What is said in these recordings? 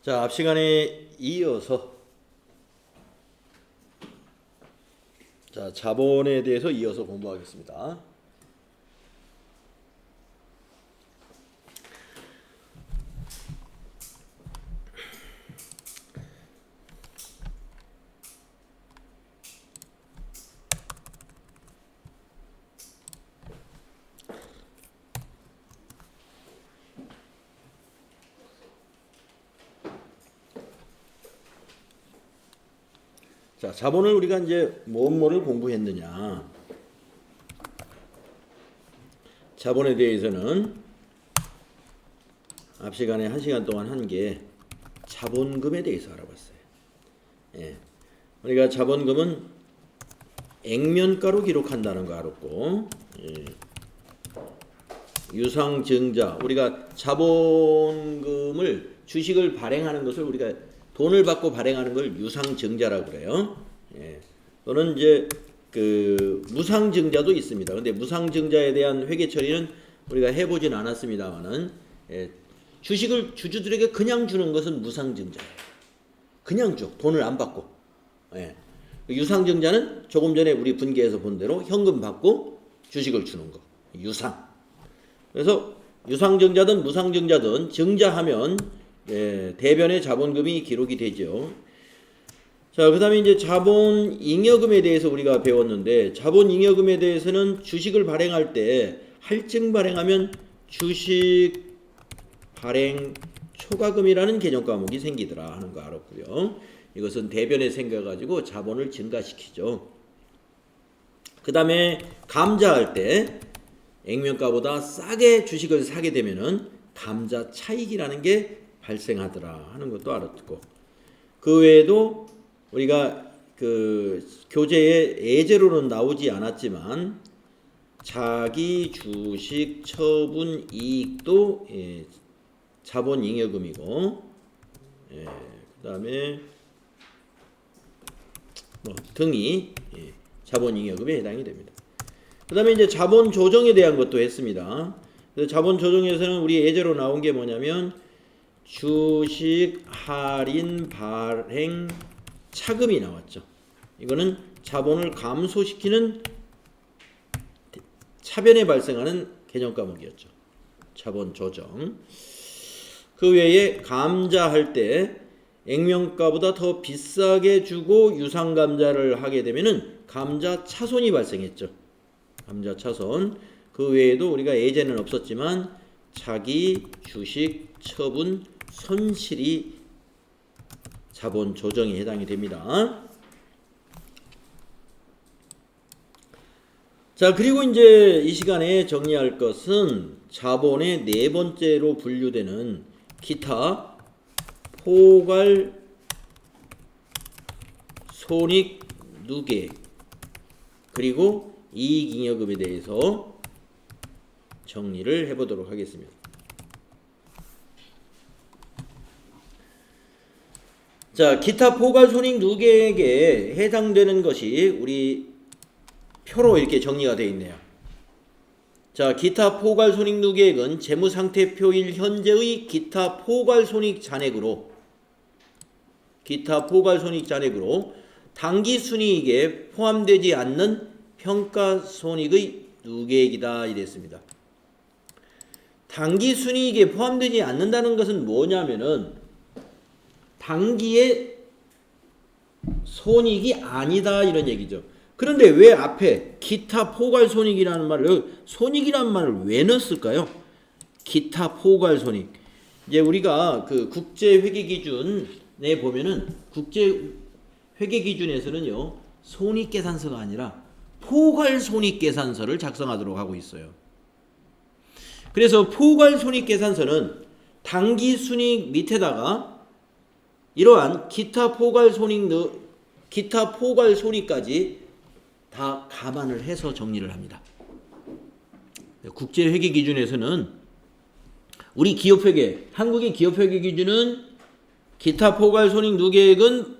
자, 앞 시간에 이어서 자본에 대해서 이어서 공부하겠습니다. 자, 자본을 우리가 이제 뭐를 공부했느냐? 자본에 대해서는 앞 시간에 1시간 동안 한 게 자본금에 대해서 알아봤어요. 예. 우리가 자본금은 액면가로 기록한다는 거 알았고, 예. 유상증자, 우리가 자본금을 주식을 발행하는 것을 우리가 돈을 받고 발행하는 걸 유상증자라고 그래요. 예. 또는 이제 그 무상증자도 있습니다. 근데 무상증자에 대한 회계 처리는 우리가 해보진 않았습니다만은, 예. 주식을 주주들에게 그냥 주는 것은 무상증자예요. 그냥 줘. 돈을 안 받고. 예. 유상증자는 조금 전에 우리 분기에서 본 대로 현금 받고 주식을 주는 거. 유상. 그래서 유상증자든 무상증자든 증자하면 예, 대변의 자본금이 기록이 되죠. 자, 그 다음에 이제 자본잉여금에 대해서 우리가 배웠는데, 자본잉여금에 대해서는 주식을 발행할 때 할증 발행하면 주식 발행 초과금이라는 개념 과목이 생기더라 하는 거 알았고요. 이것은 대변에 생겨가지고 자본을 증가시키죠. 그 다음에 감자할 때 액면가보다 싸게 주식을 사게 되면은 감자 차익이라는 게 발생하더라 하는 것도 알았고, 그 외에도 우리가 그 교재에 예제로는 나오지 않았지만 자기 주식 처분 이익도 예, 자본잉여금이고, 예, 그다음에 뭐 등이 예, 자본잉여금에 해당이 됩니다. 그다음에 이제 자본 조정에 대한 것도 했습니다. 그래서 자본 조정에서는 우리 예제로 나온 게 뭐냐면 주식 할인 발행 차금이 나왔죠. 이거는 자본을 감소시키는 차변에 발생하는 개념 과목이었죠. 자본 조정. 그 외에 감자할 때 액면가보다 더 비싸게 주고 유상 감자를 하게 되면은 감자 차손이 발생했죠. 감자 차손. 그 외에도 우리가 예제는 없었지만 자기 주식 처분 손실이 자본 조정에 해당이 됩니다. 자, 그리고 이제 이 시간에 정리할 것은 자본의 네 번째로 분류되는 기타 포괄 손익 누계 그리고 이익잉여금에 대해서 정리를 해보도록 하겠습니다. 자, 기타 포괄손익 누계액에 해당되는 것이 우리 표로 이렇게 정리가 되어 있네요. 자, 기타 포괄손익 누계액은 재무상태표일 현재의 기타 포괄손익 잔액으로 당기순이익에 포함되지 않는 평가손익의 누계액이다 이랬습니다. 당기순이익에 포함되지 않는다는 것은 뭐냐면은 단기의 손익이 아니다 이런 얘기죠. 그런데 왜 앞에 기타 포괄손익이라는 말을 손익이라는 말을 왜 넣었을까요? 기타 포괄손익. 이제 우리가 그 국제회계기준에 보면은 국제회계기준에서는요 손익계산서가 아니라 포괄손익계산서를 작성하도록 하고 있어요. 그래서 포괄손익계산서는 당기순이익 밑에다가 이러한 기타 포괄손익까지 다 감안을 해서 정리를 합니다. 국제회계 기준에서는 우리 기업회계, 한국의 기업회계 기준은 기타 포괄손익 누계액은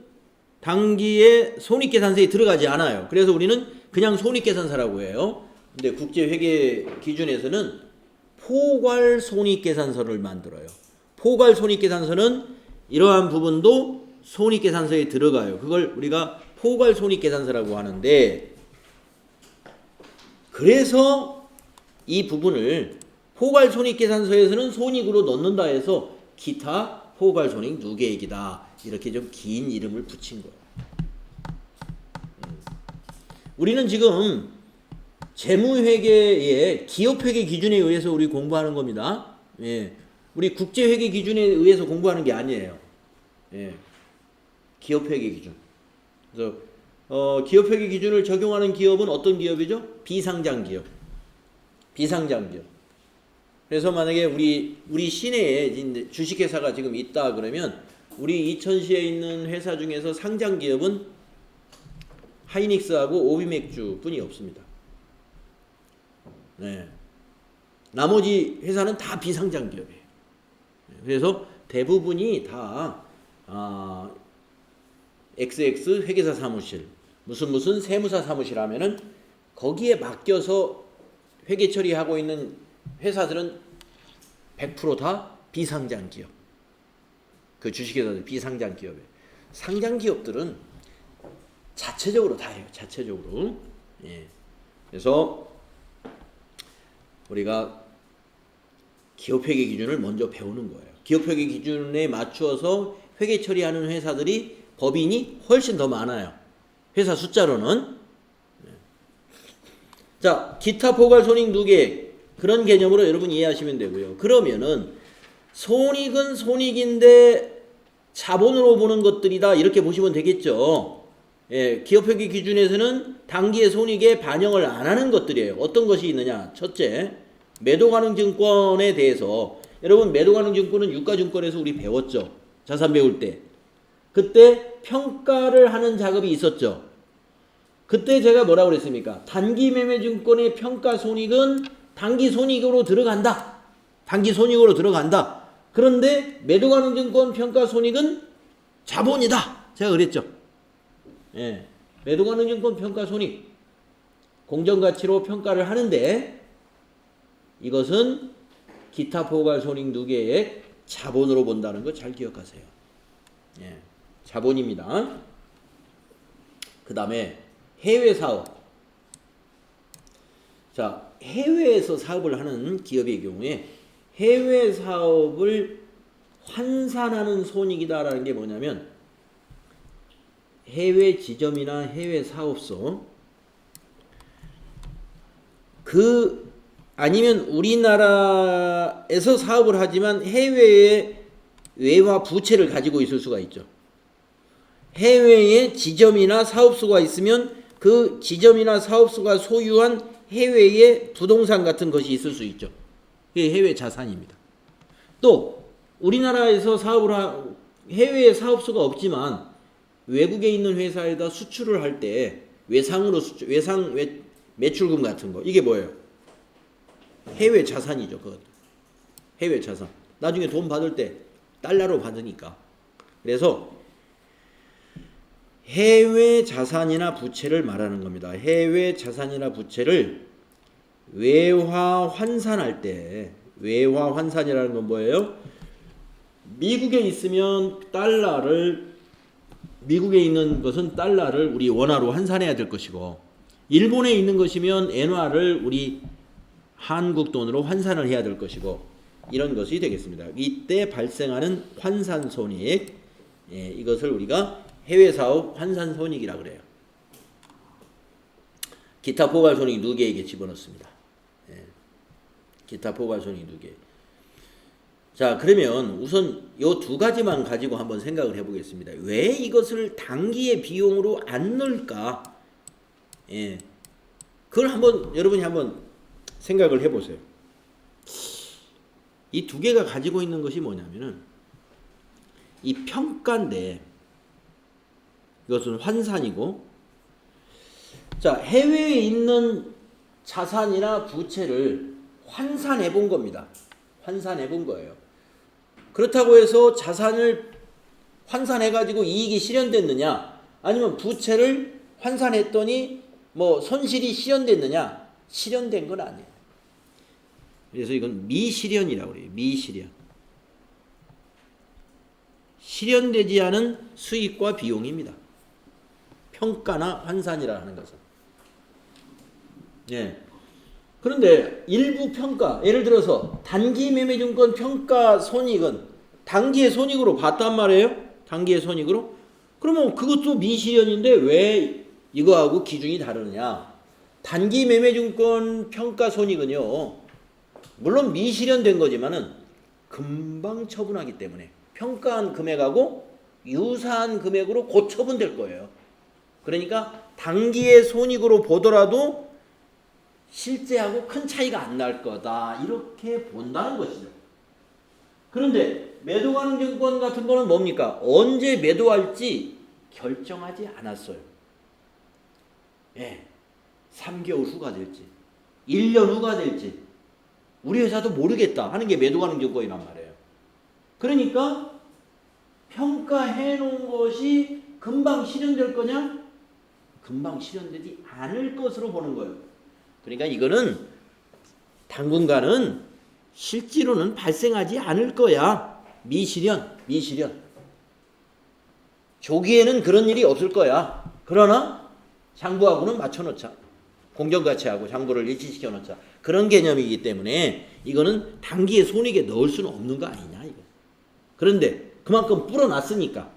당기의 손익계산서에 들어가지 않아요. 그래서 우리는 그냥 손익계산서라고 해요. 근데 국제회계 기준에서는 포괄손익계산서를 만들어요. 포괄손익계산서는 이러한 부분도 손익계산서에 들어가요. 그걸 우리가 포괄 손익계산서라고 하는데, 그래서 이 부분을 포괄 손익계산서에서는 손익으로 넣는다 해서 기타 포괄 손익 누계액이다, 이렇게 좀 긴 이름을 붙인 거예요. 우리는 지금 재무회계의 기업회계 기준에 의해서 우리 공부하는 겁니다. 예. 우리 국제회계 기준에 의해서 공부하는 게 아니에요. 예. 기업회계 기준. 그래서 기업회계 기준을 적용하는 기업은 어떤 기업이죠? 비상장 기업. 비상장 기업. 그래서 만약에 우리 시내에 주식회사가 지금 있다 그러면 우리 이천시에 있는 회사 중에서 상장 기업은 하이닉스하고 오비맥주뿐이 없습니다. 네. 나머지 회사는 다 비상장 기업이에요. 그래서 대부분이 다 XX 회계사 사무실, 무슨 세무사 사무실 하면은 거기에 맡겨서 회계 처리하고 있는 회사들은 100% 다 비상장 기업. 그 주식회사들 비상장 기업이에요. 상장 기업들은 자체적으로 다 해요. 자체적으로. 예. 그래서 우리가 기업회계 기준을 먼저 배우는 거예요. 기업회계 기준에 맞추어서 회계 처리하는 회사들이 법인이 훨씬 더 많아요. 회사 숫자로는. 자, 기타 포괄 손익 누계, 그런 개념으로 여러분 이해하시면 되고요. 그러면은 손익은 손익인데 자본으로 보는 것들이다, 이렇게 보시면 되겠죠. 예, 기업회계 기준에서는 당기의 손익에 반영을 안 하는 것들이에요. 어떤 것이 있느냐? 첫째, 매도 가능 증권에 대해서, 여러분 매도 가능 증권은 유가증권에서 우리 배웠죠. 자산 배울 때. 그때 평가를 하는 작업이 있었죠. 그때 제가 뭐라고 그랬습니까? 단기 매매 증권의 평가 손익은 단기 손익으로 들어간다. 단기 손익으로 들어간다. 그런데 매도 가능 증권 평가 손익은 자본이다, 제가 그랬죠. 예, 매도 가능 증권 평가 손익 공정가치로 평가를 하는데 이것은 기타 포괄 손익 누계액 자본으로 본다는 거 잘 기억하세요. 예, 자본입니다. 그 다음에 해외 사업. 자, 해외에서 사업을 하는 기업의 경우에 해외 사업을 환산하는 손익이다라는 게 뭐냐면, 해외 지점이나 해외 사업소, 아니면 우리나라에서 사업을 하지만 해외에 외화 부채를 가지고 있을 수가 있죠. 해외에 지점이나 사업소가 있으면 그 지점이나 사업소가 소유한 해외의 부동산 같은 것이 있을 수 있죠. 그게 해외 자산입니다. 또 우리나라에서 해외에 사업소가 없지만 외국에 있는 회사에다 수출을 할 때 외상 매출금 같은 거, 이게 뭐예요? 해외 자산이죠. 그것도 해외 자산. 나중에 돈 받을 때 달러로 받으니까. 그래서 해외 자산이나 부채를 말하는 겁니다. 해외 자산이나 부채를 외화 환산할 때, 외화 환산이라는 건 뭐예요? 미국에 있으면 미국에 있는 것은 달러를 우리 원화로 환산해야 될 것이고, 일본에 있는 것이면 엔화를 우리 한국 돈으로 환산을 해야 될 것이고, 이런 것이 되겠습니다. 이때 발생하는 환산 손익, 예, 이것을 우리가 해외 사업 환산 손익이라고 그래요. 기타 포괄 손익 누계액에 집어넣습니다. 예, 기타 포괄 손익 누계. 자, 그러면 우선 요 두 가지만 가지고 한번 생각을 해보겠습니다. 왜 이것을 단기의 비용으로 안 넣을까? 예, 그걸 여러분이 한번 생각을 해보세요. 이 두 개가 가지고 있는 것이 뭐냐면은, 이 평가인데 이것은 환산이고, 자, 해외에 있는 자산이나 부채를 환산해 본 겁니다. 환산해 본 거예요. 그렇다고 해서 자산을 환산해 가지고 이익이 실현됐느냐, 아니면 부채를 환산했더니 뭐 손실이 실현됐느냐? 실현된 건 아니에요. 그래서 이건 미실현이라고 그래요. 미실현. 실현되지 않은 수익과 비용입니다. 평가나 환산이라 하는 것은. 예. 그런데 일부 평가, 예를 들어서 단기 매매증권 평가 손익은 단기의 손익으로 봤단 말이에요. 단기의 손익으로. 그러면 그것도 미실현인데 왜 이거하고 기준이 다르느냐. 단기 매매증권 평가 손익은요, 물론 미실현된 거지만은 금방 처분하기 때문에 평가한 금액하고 유사한 금액으로 곧 처분될 거예요. 그러니까 단기의 손익으로 보더라도 실제하고 큰 차이가 안 날 거다, 이렇게 본다는 것이죠. 그런데 매도가능증권 같은 거는 뭡니까? 언제 매도할지 결정하지 않았어요. 예, 3개월 후가 될지 1년 후가 될지 우리 회사도 모르겠다 하는 게 매도가능증권이란 말이에요. 그러니까 평가해 놓은 것이 금방 실현될 거냐? 금방 실현되지 않을 것으로 보는 거예요. 그러니까 이거는 당분간은 실제로는 발생하지 않을 거야. 미실현. 조기에는 그런 일이 없을 거야. 그러나 장부하고는 맞춰놓자. 공정가치하고 장부를 일치시켜 놓자. 그런 개념이기 때문에 이거는 단기의 손익에 넣을 수는 없는 거 아니냐, 이거. 그런데 그만큼 불어났으니까,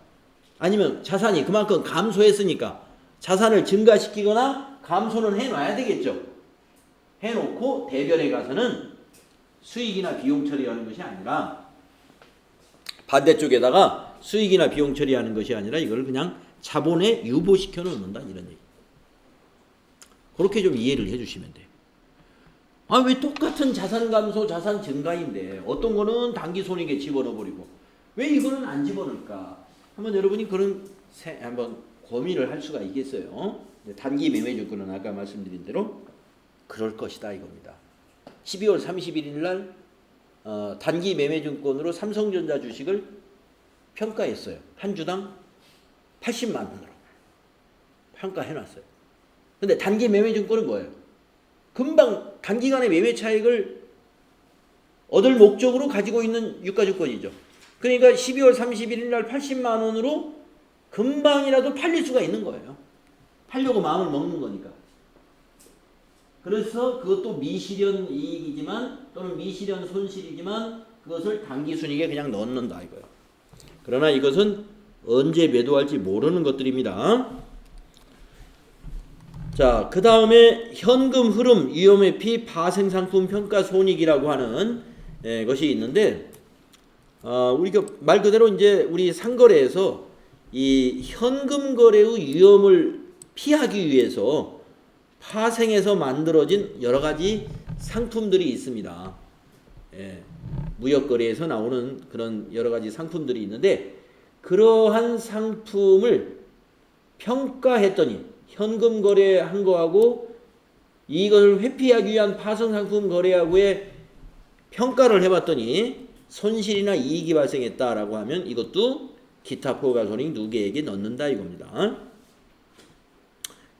아니면 자산이 그만큼 감소했으니까 자산을 증가시키거나 감소는 해놔야 되겠죠. 해놓고 대변에 가서는 수익이나 비용 처리하는 것이 아니라, 반대쪽에다가 수익이나 비용 처리하는 것이 아니라 이걸 그냥 자본에 유보시켜 놓는다, 이런 얘기. 그렇게 좀 이해를 해주시면 돼요. 아, 왜 똑같은 자산 감소, 자산 증가인데 어떤 거는 단기 손익에 집어넣어버리고 왜 이거는 안 집어넣을까? 한번 여러분이 그런 한번 고민을 할 수가 있겠어요. 단기 매매증권은 아까 말씀드린 대로 그럴 것이다, 이겁니다. 12월 31일 날 단기 매매증권으로 삼성전자 주식을 평가했어요. 한 주당 80만 원으로 평가해놨어요. 근데 단기 매매증권은 뭐예요? 금방 단기간의 매매 차익을 얻을 목적으로 가지고 있는 유가증권이죠. 그러니까 12월 31일 날 80만 원으로 금방이라도 팔릴 수가 있는 거예요. 팔려고 마음을 먹는 거니까. 그래서 그것도 미실현 이익이지만 또는 미실현 손실이지만 그것을 단기 순이익에 그냥 넣는다, 이거예요. 그러나 이것은 언제 매도할지 모르는 것들입니다. 자, 그 다음에 현금 흐름 위험회피 파생상품 평가 손익이라고 하는 것이 있는데, 우리가 말 그대로 이제 우리 상거래에서 이 현금 거래의 위험을 피하기 위해서 파생해서 만들어진 여러 가지 상품들이 있습니다. 무역거래에서 나오는 그런 여러 가지 상품들이 있는데, 그러한 상품을 평가했더니 현금 거래한 거하고 이것을 회피하기 위한 파생상품 거래하고의 평가를 해봤더니 손실이나 이익이 발생했다라고 하면 이것도 기타 포괄손익 누계액에 넣는다, 이겁니다.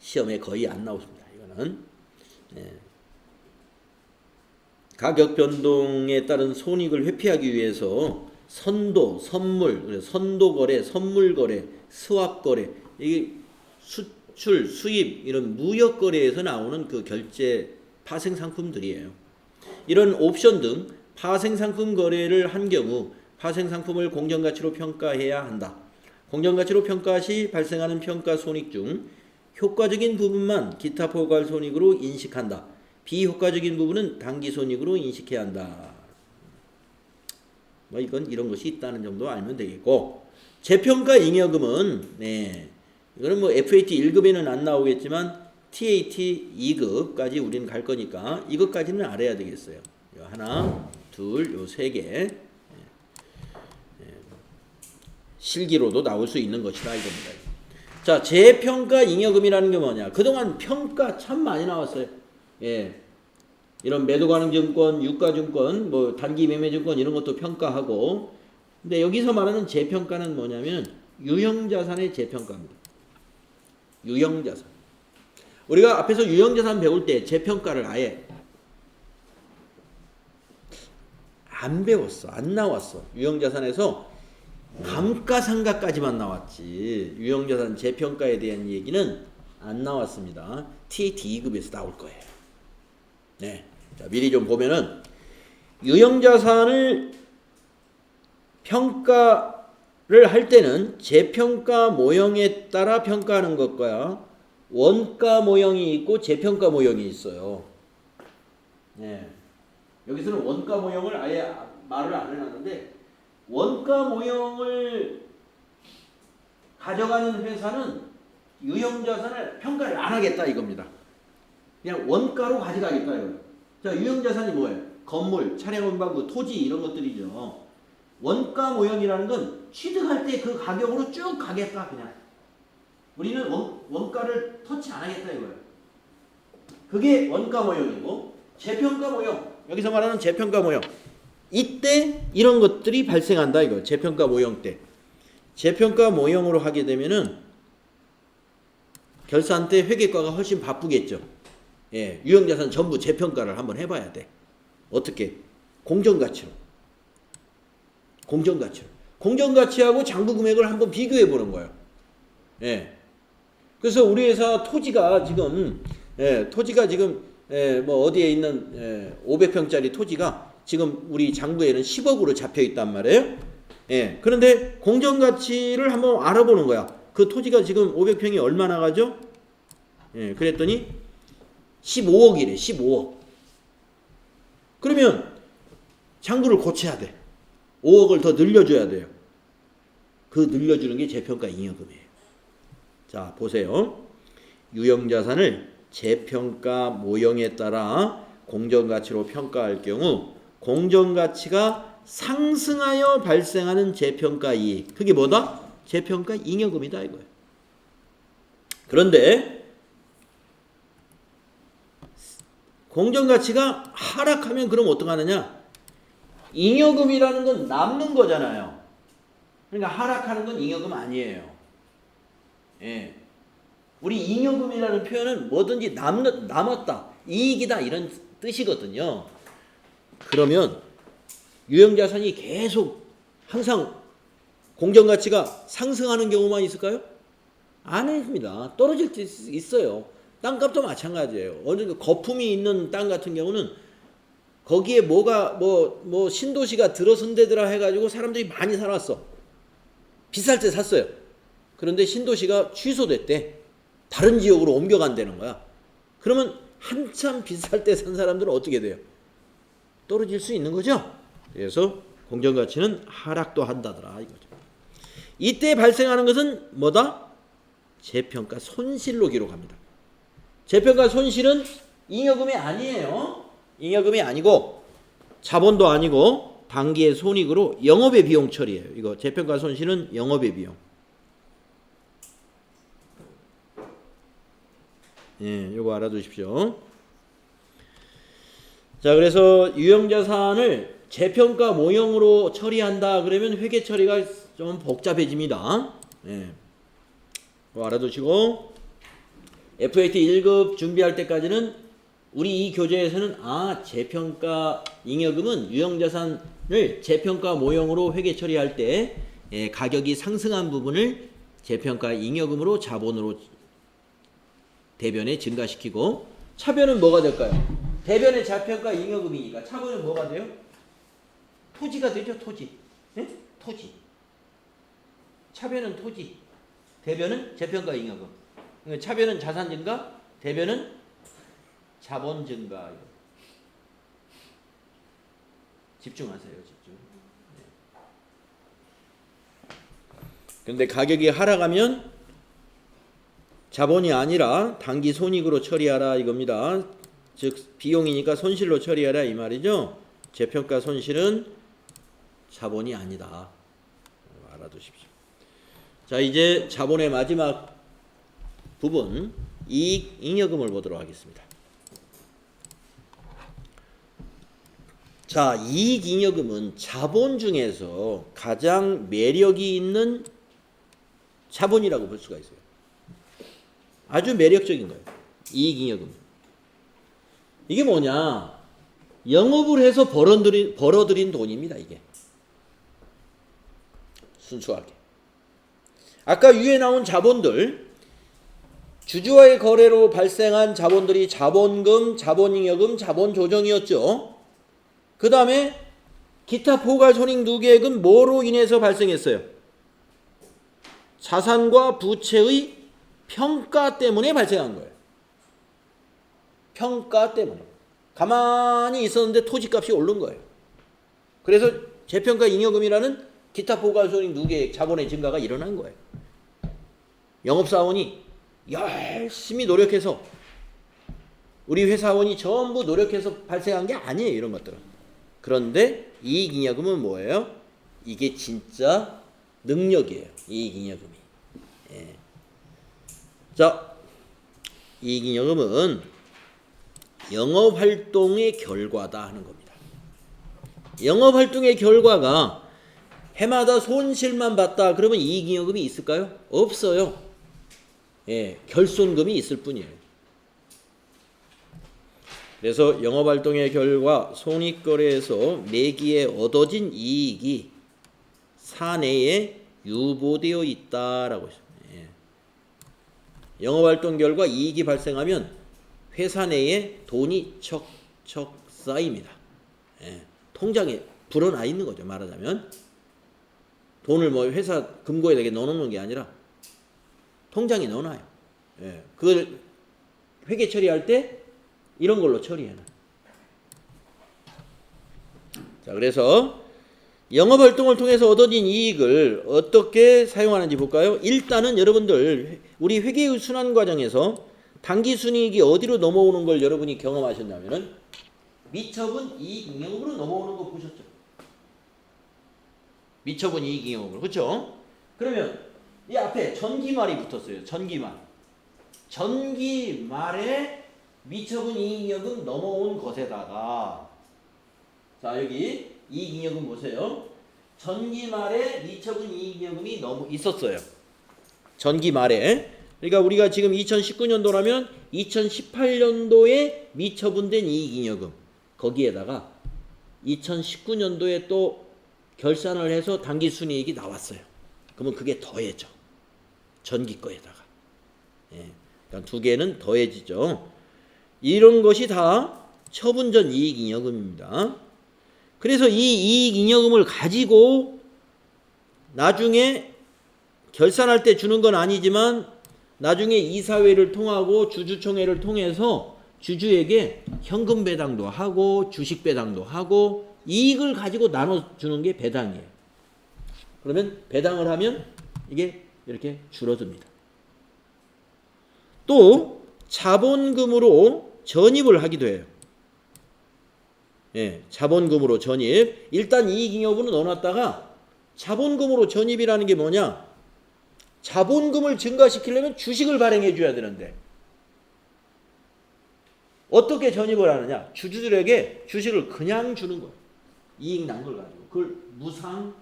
시험에 거의 안 나오십니다, 이거는. 가격 변동에 따른 손익을 회피하기 위해서 선도, 선물, 선도 거래, 선물 거래, 스왑 거래, 이게 수출, 수입, 이런 무역 거래에서 나오는 그 결제 파생 상품들이에요. 이런 옵션 등 파생 상품 거래를 한 경우 파생 상품을 공정가치로 평가해야 한다. 공정가치로 평가 시 발생하는 평가 손익 중 효과적인 부분만 기타 포괄 손익으로 인식한다. 비효과적인 부분은 단기 손익으로 인식해야 한다. 뭐 이건 이런 것이 있다는 정도 알면 되겠고, 재평가 잉여금은 이거는 뭐 FAT 1급에는 안 나오겠지만 TAT 2급까지 우리는 갈 거니까 이것까지는 알아야 되겠어요. 하나, 둘, 요 세 개. 실기로도 나올 수 있는 것이다, 이겁니다. 자, 재평가 잉여금이라는 게 뭐냐? 그동안 평가 참 많이 나왔어요. 이런 매도가능증권, 유가증권, 뭐 단기 매매증권 이런 것도 평가하고, 근데 여기서 말하는 재평가는 뭐냐면 유형자산의 재평가입니다. 유형자산. 우리가 앞에서 유형자산 배울 때 재평가를 아예 안 배웠어. 안 나왔어. 유형자산에서 감가상각까지만 나왔지 유형자산 재평가에 대한 얘기는 안 나왔습니다. TAT 2급에서 나올 거예요. 네, 자 미리 좀 보면은 유형자산을 평가를 할 때는 재평가 모형에 따라 평가하는 것과 원가 모형이 있고 재평가 모형이 있어요. 네. 여기서는 원가 모형을 아예 말을 안 해놨는데 원가 모형을 가져가는 회사는 유형자산을 평가를 안 하겠다 이겁니다. 그냥 원가로 가져가겠다 이거예요. 자, 유형자산이 뭐예요? 건물, 차량 운반부, 토지 이런 것들이죠. 원가 모형이라는 건 취득할 때 그 가격으로 쭉 가겠다 그냥. 우리는 원가를 터치 안 하겠다 이거예요. 그게 원가 모형이고 재평가 모형. 여기서 말하는 재평가 모형. 이때 이런 것들이 발생한다 이거. 재평가 모형 때. 재평가 모형으로 하게 되면은 결산 때 회계과가 훨씬 바쁘겠죠. 예, 유형자산 전부 재평가를 한번 해봐야 돼. 어떻게? 공정가치로. 공정가치하고 장부금액을 한번 비교해 보는 거예요. 예. 그래서 우리 회사 토지가 지금 뭐 어디에 있는 500평짜리 토지가 지금 우리 장부에는 10억으로 잡혀 있단 말이에요. 예. 그런데 공정가치를 한번 알아보는 거야. 그 토지가 지금 500평이 얼마나 가죠? 예. 그랬더니 15억이래. 15억. 그러면 장부를 고쳐야 돼. 5억을 더 늘려줘야 돼요. 그 늘려주는 게 재평가 잉여금이에요. 자, 보세요. 유형자산을 재평가 모형에 따라 공정가치로 평가할 경우 공정가치가 상승하여 발생하는 재평가 이익. 그게 뭐다? 재평가 잉여금이다 이거예요. 그런데 공정가치가 하락하면 그럼 어떡하느냐? 잉여금이라는 건 남는 거잖아요. 그러니까 하락하는 건 잉여금 아니에요. 예. 우리 잉여금이라는 표현은 뭐든지 남았다, 이익이다 이런 뜻이거든요. 그러면 유형자산이 계속 항상 공정가치가 상승하는 경우만 있을까요? 아닙니다. 떨어질 수 있어요. 땅값도 마찬가지예요. 어느 거품이 있는 땅 같은 경우는 거기에 뭐가 뭐 신도시가 들어선대더라 해가지고 사람들이 많이 살았어. 비쌀 때 샀어요. 그런데 신도시가 취소됐대. 다른 지역으로 옮겨간다는 거야. 그러면 한참 비쌀 때 산 사람들은 어떻게 돼요? 떨어질 수 있는 거죠. 그래서 공정가치는 하락도 한다더라 이거죠. 이때 발생하는 것은 뭐다? 재평가 손실로 기록합니다. 재평가 손실은 잉여금이 아니에요. 잉여금이 아니고 자본도 아니고 단기의 손익으로 영업의 비용 처리예요. 이거 재평가 손실은 영업의 비용. 예, 요거 알아두십시오. 자, 그래서 유형자산을 재평가 모형으로 처리한다 그러면 회계 처리가 좀 복잡해집니다. 예. 그거 알아두시고 FAT 1급 준비할 때까지는 우리 이 교재에서는 재평가 잉여금은 유형자산을 재평가 모형으로 회계 처리할 때 가격이 상승한 부분을 재평가 잉여금으로 자본으로 대변에 증가시키고 차변은 뭐가 될까요? 대변의 재평가 잉여금이니까 차변은 뭐가 돼요? 토지가 되죠. 토지. 네? 토지. 차변은 토지. 대변은 재평가 잉여금. 차변은 자산 증가, 대변은 자본 증가. 집중하세요. 집중. 그런데 가격이 하락하면 자본이 아니라 단기 손익으로 처리하라 이겁니다. 즉 비용이니까 손실로 처리하라 이 말이죠. 재평가 손실은 자본이 아니다. 알아두십시오. 자, 이제 자본의 마지막 부분 이익 잉여금을 보도록 하겠습니다. 자, 이익 잉여금은 자본 중에서 가장 매력이 있는 자본이라고 볼 수가 있어요. 아주 매력적인 거예요. 이익 잉여금. 이게 뭐냐? 영업을 해서 벌어들인 돈입니다. 이게 순수하게. 아까 위에 나온 자본들, 주주와의 거래로 발생한 자본들이 자본금, 자본잉여금, 자본조정이었죠. 그 다음에 기타 포괄손익-누계액은 뭐로 인해서 발생했어요? 자산과 부채의 평가 때문에 발생한 거예요. 평가 때문에. 가만히 있었는데 토지값이 오른 거예요. 그래서 재평가 잉여금이라는 기타 포괄손익-누계액 자본의 증가가 일어난 거예요. 영업사원이 열심히 노력해서, 우리 회사원이 전부 노력해서 발생한 게 아니에요, 이런 것들은. 그런데 이익잉여금은 뭐예요? 이게 진짜 능력이에요, 이익잉여금이. 예. 자, 이익잉여금은 영업활동의 결과다 하는 겁니다. 영업활동의 결과가 해마다 손실만 봤다 그러면 이익잉여금이 있을까요? 없어요. 예, 결손금이 있을 뿐이에요. 그래서 영업활동의 결과 손익거래에서 매기에 얻어진 이익이 사내에 유보되어 있다라고 했습니다. 예. 영업활동 결과 이익이 발생하면 회사 내에 돈이 척척 쌓입니다. 예. 통장에 불어나 있는 거죠, 말하자면. 돈을 뭐 회사 금고에다가 넣어놓는 게 아니라 통장에 넣어놔요. 예. 그걸 회계 처리할 때 이런 걸로 처리해놔요. 자, 그래서 영업활동을 통해서 얻어진 이익을 어떻게 사용하는지 볼까요? 일단은 여러분들 우리 회계의 순환 과정에서 당기순이익이 어디로 넘어오는 걸 여러분이 경험하셨냐면은 미처분 이익잉여금으로 넘어오는 거 보셨죠? 미처분 이익잉여금으로. 그렇죠? 그러면 이 앞에 전기말이 붙었어요. 전기말. 전기말에 미처분 이익잉여금 넘어온 것에다가, 자, 여기 이익잉여금 보세요. 전기말에 미처분 이익잉여금이 있었어요. 전기말에. 그러니까 우리가 지금 2019년도라면 2018년도에 미처분된 이익잉여금, 거기에다가 2019년도에 또 결산을 해서 당기순이익이 나왔어요. 그러면 그게 더해져. 전기 거에다가. 예. 그러니까 두 개는 더해지죠. 이런 것이 다 처분전 이익잉여금입니다. 그래서 이 이익잉여금을 가지고 나중에 결산할 때 주는 건 아니지만 나중에 이사회를 통하고 주주총회를 통해서 주주에게 현금 배당도 하고 주식 배당도 하고 이익을 가지고 나눠주는 게 배당이에요. 그러면 배당을 하면 이게 이렇게 줄어듭니다. 또 자본금으로 전입을 하기도 해요. 예, 자본금으로 전입. 일단 이익잉여금은 넣어놨다가 자본금으로 전입이라는 게 뭐냐? 자본금을 증가시키려면 주식을 발행해 줘야 되는데 어떻게 전입을 하느냐? 주주들에게 주식을 그냥 주는 거예요. 이익 난 걸 가지고. 그걸 무상증자,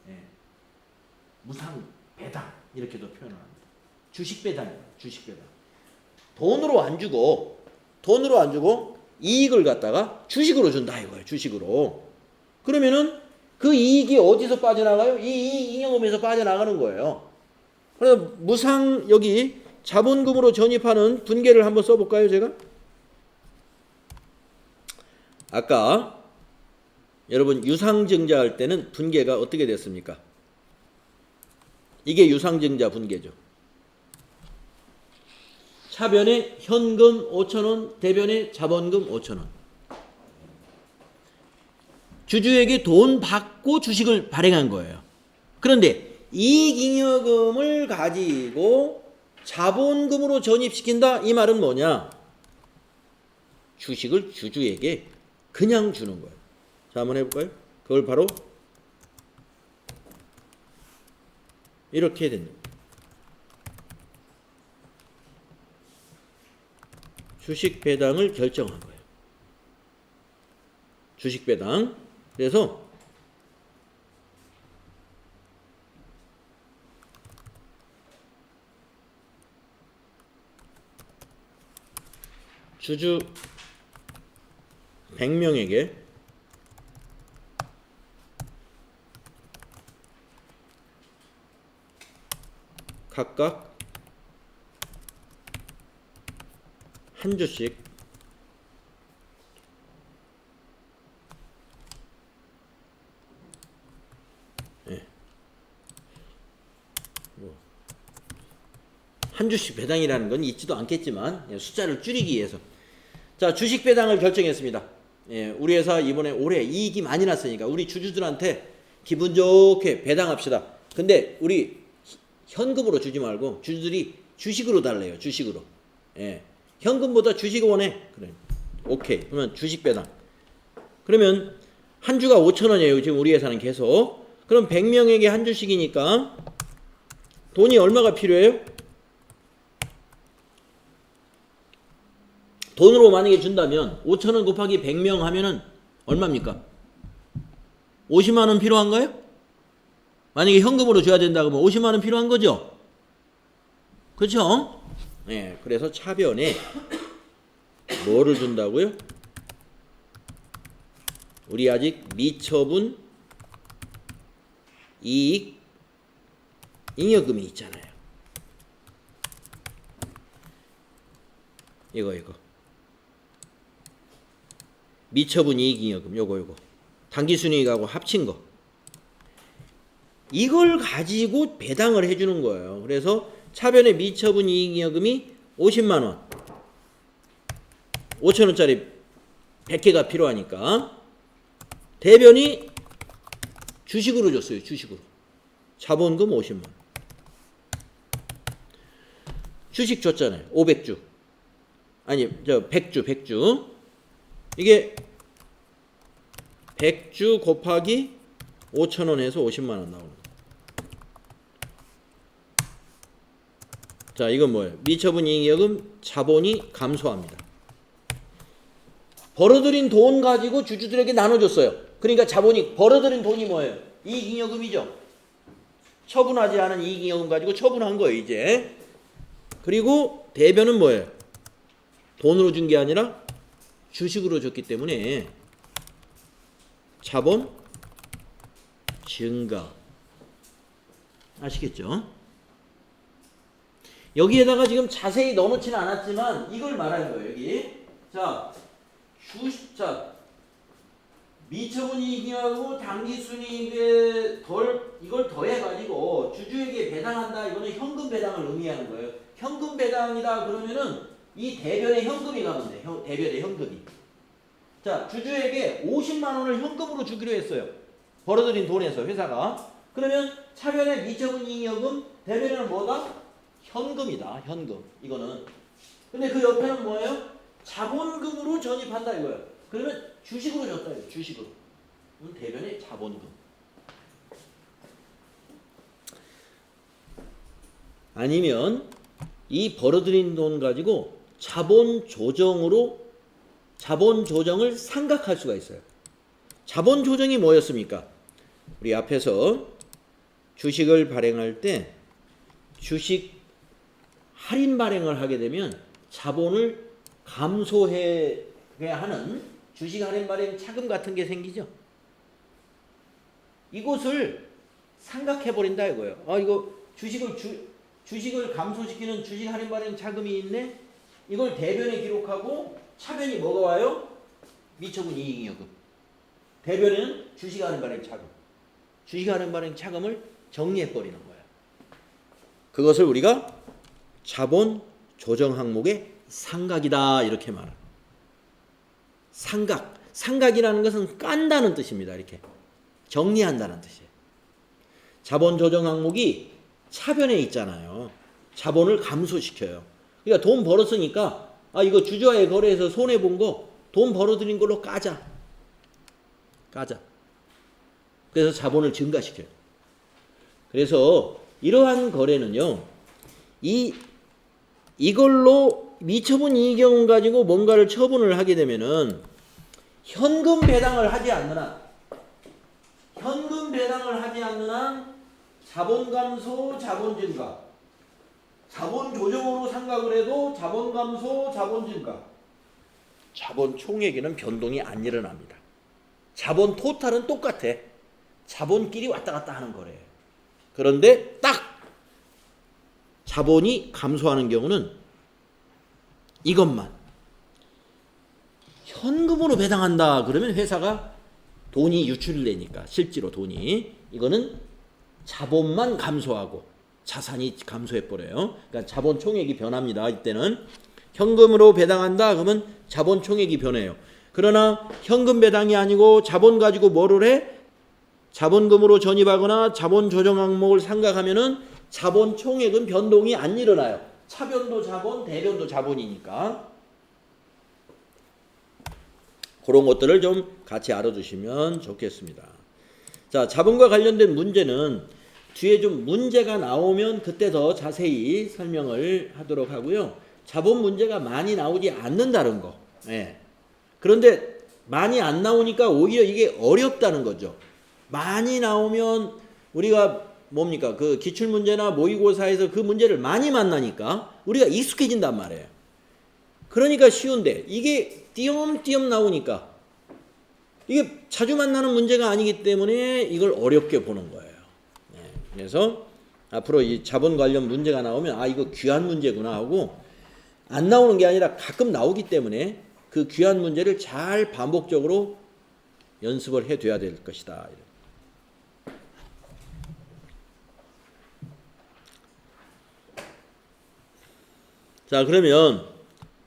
예, 무상배당 이렇게도 표현합니다. 주식배당이에요. 주식배당. 돈으로 안 주고 이익을 갖다가 주식으로 준다 이거예요. 주식으로. 그러면은 그 이익이 어디서 빠져나가요? 이 이익잉여금에서 빠져나가는 거예요. 그래서 무상, 여기 자본금으로 전입하는 분계를 한번 써볼까요, 제가? 아까 여러분 유상증자 할 때는 분계가 어떻게 됐습니까? 이게 유상증자 분계죠. 차변에 현금 5,000원, 대변에 자본금 5,000원. 주주에게 돈 받고 주식을 발행한 거예요. 그런데 이익잉여금을 가지고 자본금으로 전입시킨다, 이 말은 뭐냐? 주식을 주주에게 그냥 주는 거예요. 자, 한번 해볼까요? 그걸 바로 이렇게 됩니다. 주식 배당을 결정한 거예요. 주식 배당. 그래서 주주 100명에게 각각 한 주씩 한 주씩 배당이라는 건 있지도 않겠지만 숫자를 줄이기 위해서 자 주식 배당을 결정했습니다. 우리 회사 이번에 올해 이익이 많이 났으니까 우리 주주들한테 기분 좋게 배당합시다. 근데 우리 현금으로 주지 말고 주주들이 주식으로 달래요. 주식으로. 현금보다 주식 원해. 그래. 오케이. 그러면 주식 배당. 그러면 한 주가 5,000원이에요. 지금 우리 회사는 계속. 그럼 100명에게 한 주씩이니까 돈이 얼마가 필요해요? 돈으로 만약에 준다면 5,000원 곱하기 100명 하면은 얼마입니까? 50만 원 필요한가요? 만약에 현금으로 줘야 된다 그러면 50만 원 필요한 거죠? 그렇죠? 네, 그래서 차변에 뭐를 준다고요? 우리 아직 미처분 이익 잉여금이 있잖아요. 이거 미처분 이익잉여금 요거 당기순이익하고 합친 거 이걸 가지고 배당을 해주는 거예요. 그래서 차변의 미처분 이익잉여금이 50만원 5,000원짜리 100개가 필요하니까 대변이 주식으로 줬어요. 주식으로 자본금 50만원 주식 줬잖아요. 500주 아니 100주 이게 100주 곱하기 5,000원에서 50만원 나오는 거예요. 자, 이건 뭐예요? 미처분 이익잉여금 자본이 감소합니다. 벌어들인 돈 가지고 주주들에게 나눠줬어요. 그러니까 자본이 벌어들인 돈이 뭐예요? 이익잉여금이죠. 처분하지 않은 이익잉여금 가지고 처분한 거예요. 이제. 그리고 대변은 뭐예요? 돈으로 준 게 아니라 주식으로 줬기 때문에 자본 증가. 아시겠죠? 여기에다가 지금 자세히 넣어놓지는 않았지만 이걸 말하는 거예요. 여기. 자, 미처분 이익하고 당기순이익에 이걸 더해가지고 주주에게 배당한다. 이거는 현금 배당을 의미하는 거예요. 현금 배당이다 그러면은 이 대변에 현금이 가면 돼. 대변에 현금이. 자, 주주에게 50만 원을 현금으로 주기로 했어요. 벌어들인 돈에서 회사가. 그러면 차변의 미처분 이익여금, 대변에는 뭐다? 현금이다. 현금. 이거는. 근데 그 옆에는 뭐예요? 자본금으로 전입한다 이거예요. 그러면 주식으로 줬다 이거예요. 주식으로. 대변의 자본금. 아니면 이 벌어들인 돈 가지고 자본 조정을 생각할 수가 있어요. 자본 조정이 뭐였습니까? 우리 앞에서 주식을 발행할 때 주식 할인 발행을 하게 되면 자본을 감소해야 하는 주식 할인 발행 차금 같은 게 생기죠. 이것을 생각해 버린다 이거예요. 이거 주식을 감소시키는 주식 할인 발행 차금이 있네. 이걸 대변에 기록하고 차변이 뭐가 와요? 미처분 이익잉여금. 대변에는 주식 할인 발행 차금. 주식 할인 발행 차금을 정리해 버리는 거예요. 그것을 우리가 자본 조정 항목의 상각이다 이렇게 말합니다. 상각이라는 것은 깐다는 뜻입니다. 이렇게 정리한다는 뜻이에요. 자본 조정 항목이 차변에 있잖아요. 자본을 감소시켜요. 그러니까 돈 벌었으니까 이거 주주와의 거래에서 손해본 거 돈 벌어들인 걸로 까자. 그래서 자본을 증가시켜요. 그래서 이러한 거래는요. 이걸로 미처분 이익여금 가지고 뭔가를 처분을 하게 되면은 현금 배당을 하지 않는 한 자본 감소, 자본 증가. 자본 조정으로 생각을 해도 자본 감소, 자본 증가. 자본 총액에는 변동이 안 일어납니다. 자본 토탈은 똑같아. 자본끼리 왔다 갔다 하는 거래요. 그런데 딱 자본이 감소하는 경우는 이것만 현금으로 배당한다 그러면 회사가 돈이 유출되니까 실제로 돈이 이거는 자본만 감소하고 자산이 감소해 버려요. 그러니까 자본 총액이 변합니다. 이때는 현금으로 배당한다 그러면 자본 총액이 변해요. 그러나 현금 배당이 아니고 자본 가지고 뭐를 해? 자본금으로 전입하거나 자본 조정 항목을 상각하면은 자본 총액은 변동이 안 일어나요. 차변도 자본, 대변도 자본이니까. 그런 것들을 좀 같이 알아두시면 좋겠습니다. 자, 자본과 관련된 문제는 뒤에 좀 문제가 나오면 그때 더 자세히 설명을 하도록 하고요. 자본 문제가 많이 나오지 않는다는 거. 예. 그런데 많이 안 나오니까 오히려 이게 어렵다는 거죠. 많이 나오면 우리가 뭡니까? 그 기출문제나 모의고사에서 그 문제를 많이 만나니까 우리가 익숙해진단 말이에요. 그러니까 쉬운데 이게 띄엄띄엄 나오니까 이게 자주 만나는 문제가 아니기 때문에 이걸 어렵게 보는 거예요. 네. 그래서 앞으로 이 자본 관련 문제가 나오면 아 이거 귀한 문제구나 하고 안 나오는 게 아니라 가끔 나오기 때문에 그 귀한 문제를 잘 반복적으로 연습을 해둬야 될 것이다. 자, 그러면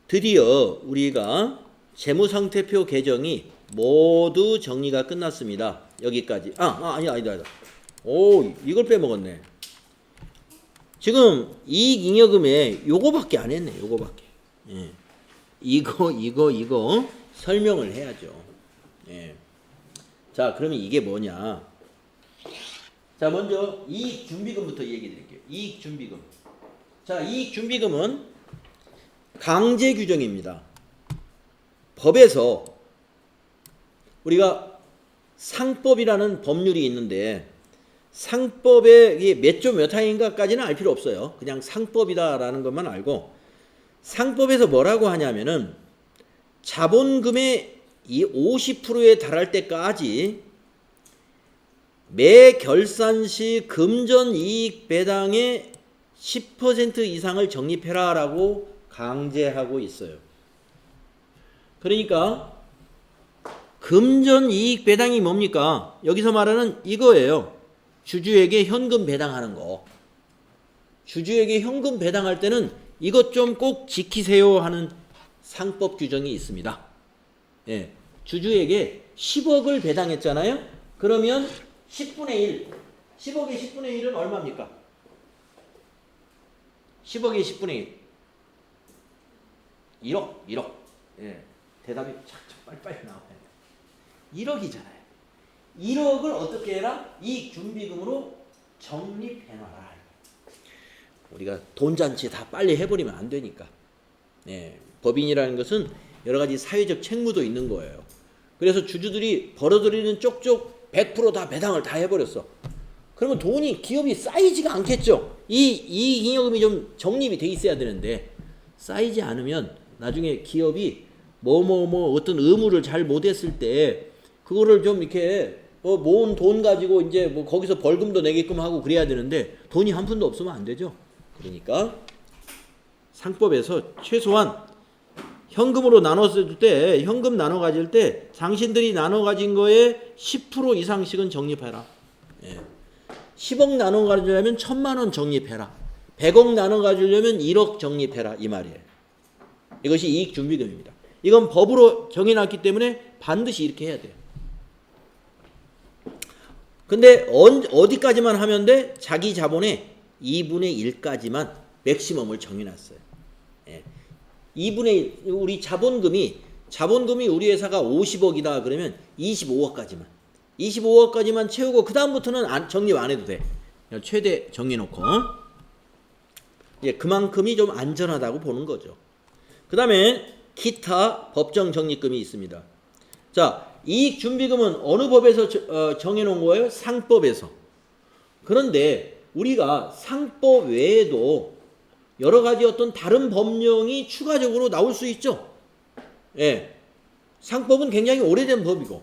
드디어 우리가 재무상태표 개정이 모두 정리가 끝났습니다. 여기까지. 아니다. 오, 이걸 빼먹었네. 지금 이익잉여금에 요거밖에 안 했네. 요거밖에. 예. 이거 설명을 해야죠. 예. 자, 그러면 이게 뭐냐? 자, 먼저 이익준비금부터 얘기 드릴게요. 이익준비금. 자, 이익준비금은 강제 규정입니다. 법에서 우리가 상법이라는 법률이 있는데 상법의 몇 조 몇 항인가까지는 알 필요 없어요. 그냥 상법이다라는 것만 알고 상법에서 뭐라고 하냐면은 자본금의 이 50%에 달할 때까지 매 결산 시 금전 이익 배당의 10% 이상을 적립해라라고 강제하고 있어요. 그러니까 금전 이익 배당이 뭡니까? 여기서 말하는 이거예요. 주주에게 현금 배당하는 거. 주주에게 현금 배당할 때는 이것 좀 꼭 지키세요 하는 상법 규정이 있습니다. 예, 주주에게 10억을 배당했잖아요. 그러면 10분의 1. 10억의 10분의 1은 얼마입니까? 10억의 10분의 1. 1억. 예, 대답이 착착 빨리빨리 나와요. 1억이잖아요. 1억을 어떻게 해라? 이익준비금으로 적립해놔라. 우리가 돈잔치 다 빨리 해버리면 안 되니까. 예, 법인이라는 것은 여러 가지 사회적 책무도 있는 거예요. 그래서 주주들이 벌어들이는 쪽쪽 100% 다 배당을 다 해버렸어. 그러면 돈이 기업이 쌓이지가 않겠죠. 이 이익잉여금이 좀 적립이 돼 있어야 되는데 쌓이지 않으면 나중에 기업이 어떤 의무를 잘 못했을 때 그거를 좀 이렇게 모은 돈 가지고 이제 뭐 거기서 벌금도 내게끔 하고 그래야 되는데 돈이 한 푼도 없으면 안 되죠. 그러니까 상법에서 최소한 현금으로 나눴을 때 현금 나눠 가질 때 당신들이 나눠 가진 거에 10% 이상씩은 적립해라. 예. 10억 나눠 가지려면 1,000만 원 적립해라. 100억 나눠 가지려면 1억 적립해라 이 말이에요. 이것이 이익준비금입니다. 이건 법으로 정해놨기 때문에 반드시 이렇게 해야 돼요. 근데 어디까지만 하면 돼? 자기 자본의 2분의 1까지만 맥시멈을 정해놨어요. 예. 2분의 1, 우리 자본금이 우리 회사가 50억이다 그러면 25억까지만 채우고 그 다음부터는 적립 안 해도 돼. 최대 정해놓고 예, 그만큼이 좀 안전하다고 보는 거죠. 그 다음에 기타 법정 적립금이 있습니다. 자, 이익준비금은 어느 법에서 정해놓은 거예요? 상법에서. 그런데 우리가 상법 외에도 여러 가지 어떤 다른 법령이 추가적으로 나올 수 있죠. 예, 상법은 굉장히 오래된 법이고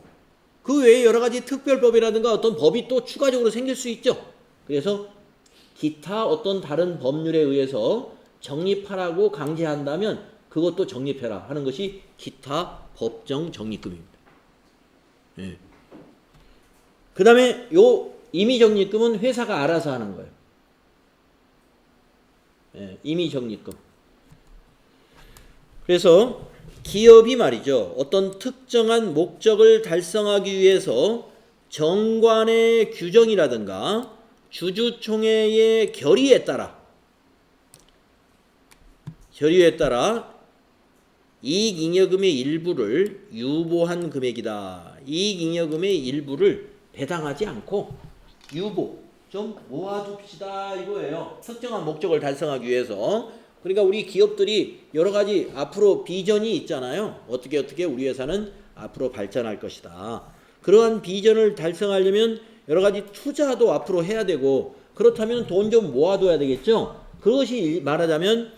그 외에 여러 가지 특별법이라든가 어떤 법이 또 추가적으로 생길 수 있죠. 그래서 기타 어떤 다른 법률에 의해서 적립하라고 강제한다면 그것도 적립해라 하는 것이 기타 법정 적립금입니다. 예. 그 다음에 요 임의적립금은 회사가 알아서 하는 거예요. 예, 임의적립금. 그래서 기업이 말이죠. 어떤 특정한 목적을 달성하기 위해서 정관의 규정이라든가 주주총회의 결의에 따라 이익잉여금의 일부를 유보한 금액이다. 이익잉여금의 일부를 배당하지 않고 유보, 좀 모아둡시다 이거예요. 특정한 목적을 달성하기 위해서. 그러니까 우리 기업들이 여러 가지 앞으로 비전이 있잖아요. 어떻게 우리 회사는 앞으로 발전할 것이다. 그러한 비전을 달성하려면 여러 가지 투자도 앞으로 해야 되고, 그렇다면 돈 좀 모아둬야 되겠죠. 그것이 말하자면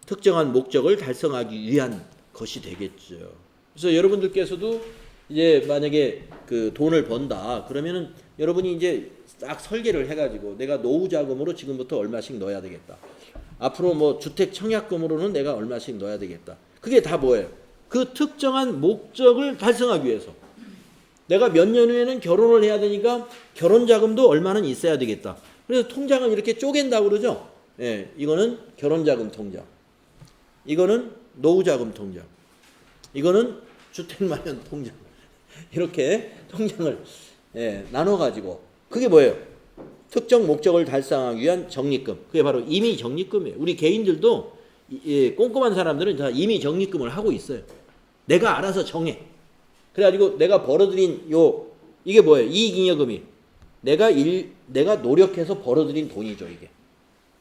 특정한 목적을 달성하기 위한 것이 되겠죠. 그래서 여러분들께서도 이제 만약에 그 돈을 번다 그러면은 여러분이 이제 딱 설계를 해가지고 내가 노후 자금으로 지금부터 얼마씩 넣어야 되겠다. 앞으로 뭐 주택 청약금으로는 내가 얼마씩 넣어야 되겠다. 그게 다 뭐예요? 그 특정한 목적을 달성하기 위해서. 내가 몇 년 후에는 결혼을 해야 되니까 결혼 자금도 얼마는 있어야 되겠다. 그래서 통장을 이렇게 쪼갠다고 그러죠. 예, 이거는 결혼 자금 통장. 이거는 노후 자금 통장. 이거는 주택 마련 통장. 이렇게 통장을 나눠 가지고 그게 뭐예요? 특정 목적을 달성하기 위한 적립금. 그게 바로 임의 적립금이에요. 우리 개인들도 꼼꼼한 사람들은 다 임의 적립금을 하고 있어요. 내가 알아서 정해. 그래가지고 내가 벌어들인 이게 뭐예요? 이익잉여금이 내가 노력해서 벌어들인 돈이죠. 이게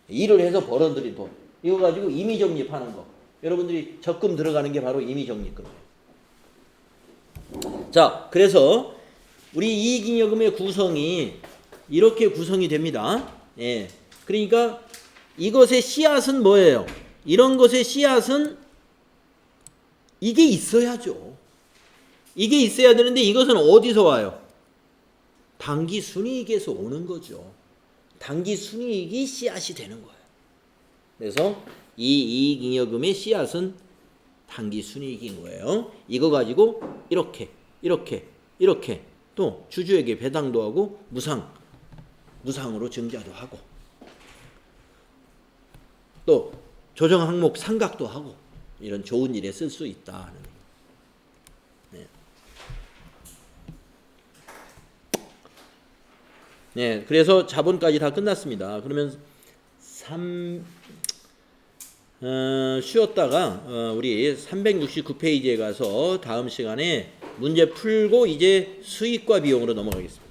일을 해서 벌어들인 돈. 이거 가지고 임의 적립하는 거. 여러분들이 적금 들어가는 게 바로 임의 적립금이에요. 자, 그래서 우리 이익잉여금의 구성이 이렇게 구성이 됩니다. 예. 그러니까 이것의 씨앗은 뭐예요? 이런 것의 씨앗은 이게 있어야죠. 이게 있어야 되는데 이것은 어디서 와요? 단기 순이익에서 오는 거죠. 단기 순이익이 씨앗이 되는 거예요. 그래서 이 이익잉여금의 씨앗은 단기 순이익인 거예요. 이거 가지고 이렇게 또 주주에게 배당도 하고 무상으로 증자도 하고 또 조정 항목 상각도 하고 이런 좋은 일에 쓸 수 있다. 네, 그래서 자본까지 다 끝났습니다. 그러면 쉬었다가 우리 369페이지에 가서 다음 시간에 문제 풀고 이제 수익과 비용으로 넘어가겠습니다.